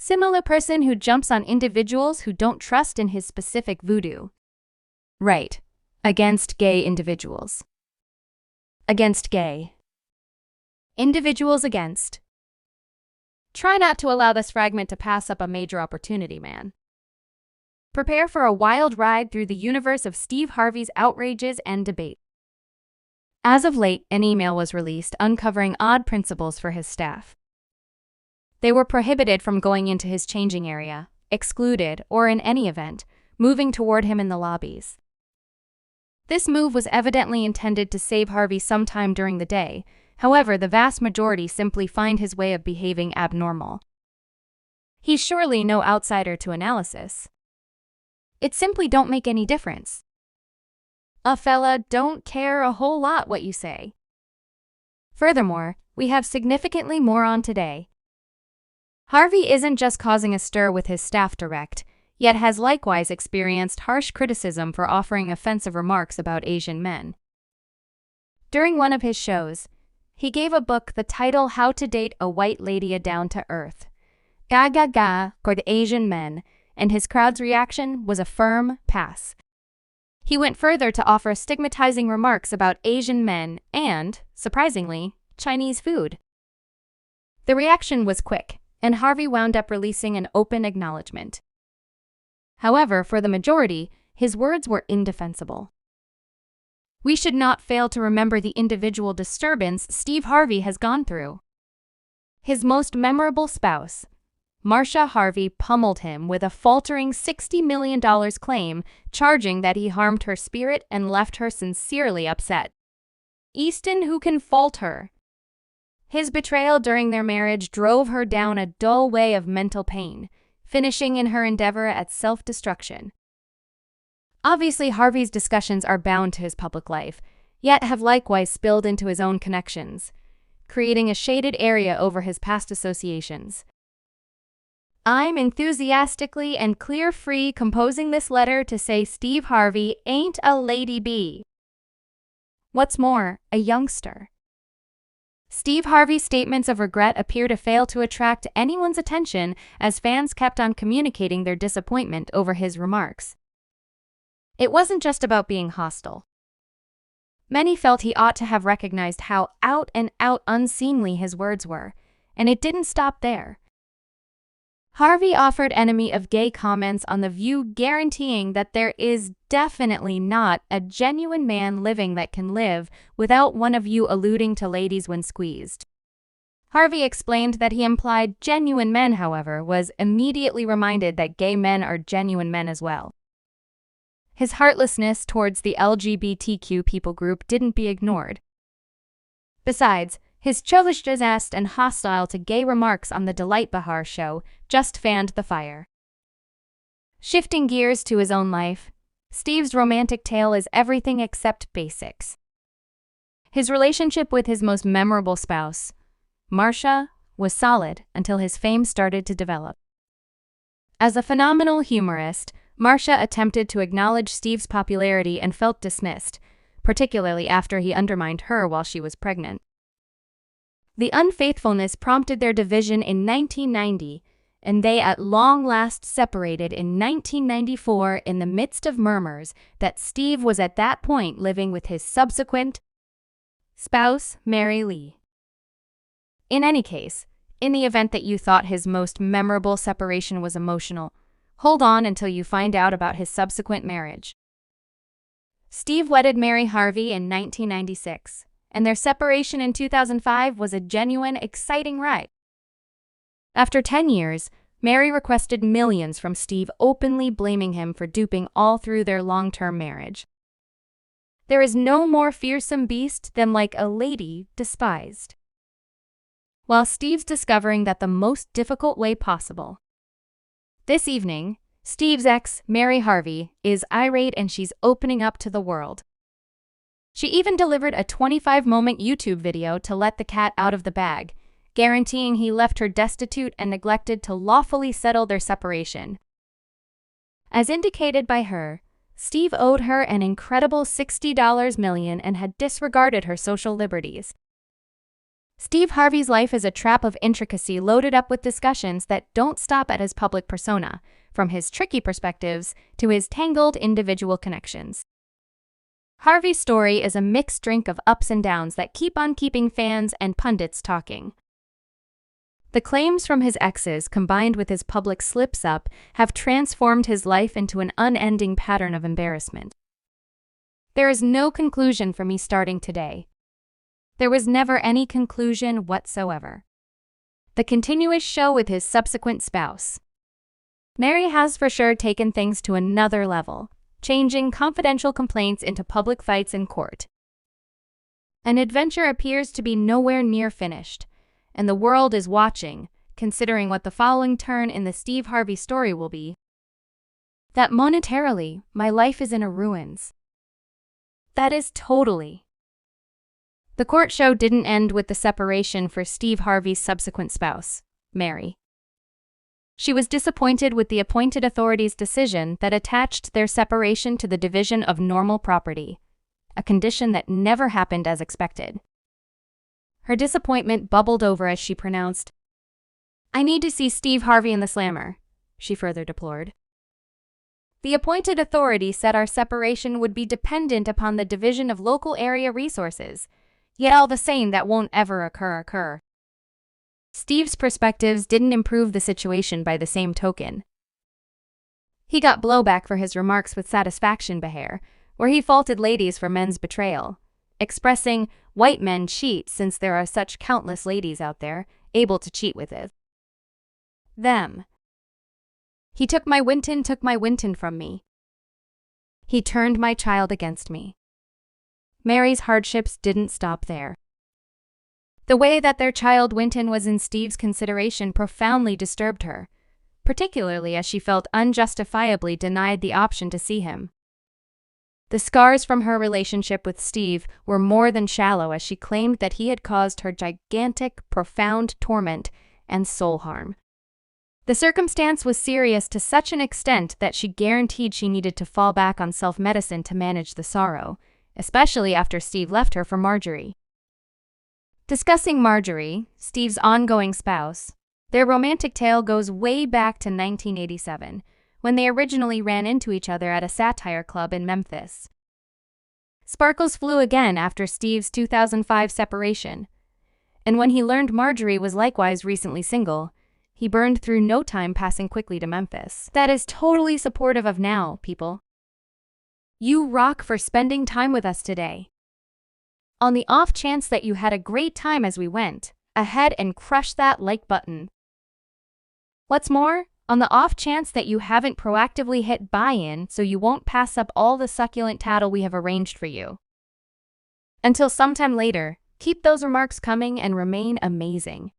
Similar person who jumps on individuals who don't trust in his specific voodoo. Right. Against gay individuals. Against gay individuals against. Try not to allow this fragment to pass up a major opportunity, man. Prepare for a wild ride through the universe of Steve Harvey's outrages and debate. As of late, an email was released uncovering odd principles for his staff. They were prohibited from going into his changing area, excluded, or in any event, moving toward him in the lobbies. This move was evidently intended to save Harvey some time during the day. However, the vast majority simply find his way of behaving abnormal. He's surely no outsider to analysis. It simply don't make any difference. A fella don't care a whole lot what you say. Furthermore, we have significantly more on today. Harvey isn't just causing a stir with his staff direct, yet has likewise experienced harsh criticism for offering offensive remarks about Asian men. During one of his shows, he gave a book the title How to Date a White Lady Down to Earth. Ga ga ga for the Asian men, and his crowd's reaction was a firm pass. He went further to offer stigmatizing remarks about Asian men and, surprisingly, Chinese food. The reaction was quick, and Harvey wound up releasing an open acknowledgement. However, for the majority, his words were indefensible. We should not fail to remember the individual disturbance Steve Harvey has gone through. His most memorable spouse, Marcia Harvey, pummeled him with a faltering $60 million claim, charging that he harmed her spirit and left her sincerely upset. Easton, who can fault her? His betrayal during their marriage drove her down a dull way of mental pain, finishing in her endeavor at self-destruction. Obviously, Harvey's discussions are bound to his public life, yet have likewise spilled into his own connections, creating a shaded area over his past associations. I'm enthusiastically and clear-free composing this letter to say Steve Harvey ain't a lady bee. What's more, a youngster. Steve Harvey's statements of regret appear to fail to attract anyone's attention as fans kept on communicating their disappointment over his remarks. It wasn't just about being hostile. Many felt he ought to have recognized how out-and-out unseemly his words were, and it didn't stop there. Harvey offered enemy of gay comments on The View, guaranteeing that there is definitely not a genuine man living that can live without one of you alluding to ladies when squeezed. Harvey explained that he implied genuine men, however, was immediately reminded that gay men are genuine men as well. His heartlessness towards the LGBTQ people group didn't be ignored. Besides, his churlish, disaster and hostile to gay remarks on the Delight Bahar show just fanned the fire. Shifting gears to his own life, Steve's romantic tale is everything except basics. His relationship with his most memorable spouse, Marcia, was solid until his fame started to develop. As a phenomenal humorist, Marcia attempted to acknowledge Steve's popularity and felt dismissed, particularly after he undermined her while she was pregnant. The unfaithfulness prompted their division in 1990, and they at long last separated in 1994 in the midst of murmurs that Steve was at that point living with his subsequent spouse, Mary Lee. In any case, in the event that you thought his most memorable separation was emotional, hold on until you find out about his subsequent marriage. Steve wedded Mary Harvey in 1996, and their separation in 2005 was a genuine, exciting ride. After 10 years, Mary requested millions from Steve, openly blaming him for duping all through their long-term marriage. There is no more fearsome beast than like a lady despised. While Steve's discovering that the most difficult way possible. This evening, Steve's ex, Mary Harvey, is irate and she's opening up to the world. She even delivered a 25-moment YouTube video to let the cat out of the bag, guaranteeing he left her destitute and neglected to lawfully settle their separation. As indicated by her, Steve owed her an incredible $60 million and had disregarded her social liberties. Steve Harvey's life is a trap of intricacy loaded up with discussions that don't stop at his public persona, from his tricky perspectives to his tangled individual connections. Harvey's story is a mixed drink of ups and downs that keep on keeping fans and pundits talking. The claims from his exes, combined with his public slips-up, have transformed his life into an unending pattern of embarrassment. There is no conclusion for me starting today. There was never any conclusion whatsoever. The continuous show with his subsequent spouse. Mary has for sure taken things to another level, changing confidential complaints into public fights in court. An adventure appears to be nowhere near finished, and the world is watching, considering what the following turn in the Steve Harvey story will be. That monetarily, my life is in a ruins. That is totally. The court show didn't end with the separation for Steve Harvey's subsequent spouse, Mary. She was disappointed with the appointed authorities' decision that attached their separation to the division of normal property, a condition that never happened as expected. Her disappointment bubbled over as she pronounced, "I need to see Steve Harvey and the Slammer," she further deplored. The appointed authority said our separation would be dependent upon the division of local area resources, yet all the same that won't ever occur. Steve's perspectives didn't improve the situation by the same token. He got blowback for his remarks with Satisfaction Behair, where he faulted ladies for men's betrayal, expressing, "White men cheat since there are such countless ladies out there able to cheat with it. Them. He took my Winton from me. He turned my child against me." Mary's hardships didn't stop there. The way that their child Winton was in Steve's consideration profoundly disturbed her, particularly as she felt unjustifiably denied the option to see him. The scars from her relationship with Steve were more than shallow, as she claimed that he had caused her gigantic, profound torment and soul harm. The circumstance was serious to such an extent that she guaranteed she needed to fall back on self-medicine to manage the sorrow, especially after Steve left her for Marjorie. Discussing Marjorie, Steve's ongoing spouse, their romantic tale goes way back to 1987, when they originally ran into each other at a satire club in Memphis. Sparkles flew again after Steve's 2005 separation, and when he learned Marjorie was likewise recently single, he burned through no time, passing quickly to Memphis. That is totally supportive of now, people. You rock for spending time with us today. On the off chance that you had a great time as we went, ahead and crush that like button. What's more, on the off chance that you haven't proactively hit buy-in so you won't pass up all the succulent tattle we have arranged for you. Until sometime later, keep those remarks coming and remain amazing.